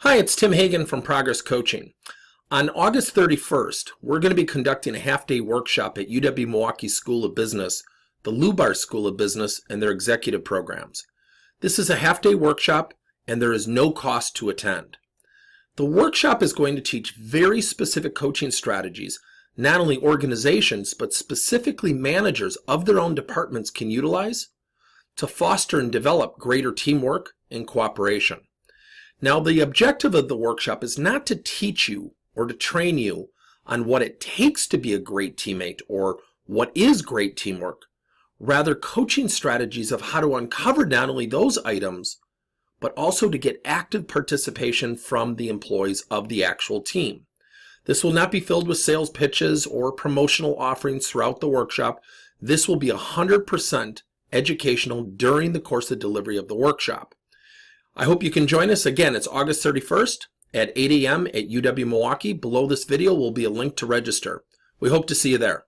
Hi, it's Tim Hagan from Progress Coaching. On August 31st, we're going to be conducting a half-day workshop at UW-Milwaukee School of Business, the Lubar School of Business, and their executive programs. This is a half-day workshop, and there is no cost to attend. The workshop is going to teach very specific coaching strategies not only organizations, but specifically managers of their own departments can utilize to foster and develop greater teamwork and cooperation. Now, the objective of the workshop is not to teach you or to train you on what it takes to be a great teammate or what is great teamwork, rather coaching strategies of how to uncover not only those items, but also to get active participation from the employees of the actual team. This will not be filled with sales pitches or promotional offerings throughout the workshop. This will be 100% educational during the course of delivery of the workshop. I hope you can join us. Again, it's August 31st at 8 a.m. at UW-Milwaukee. Below this video will be a link to register. We hope to see you there.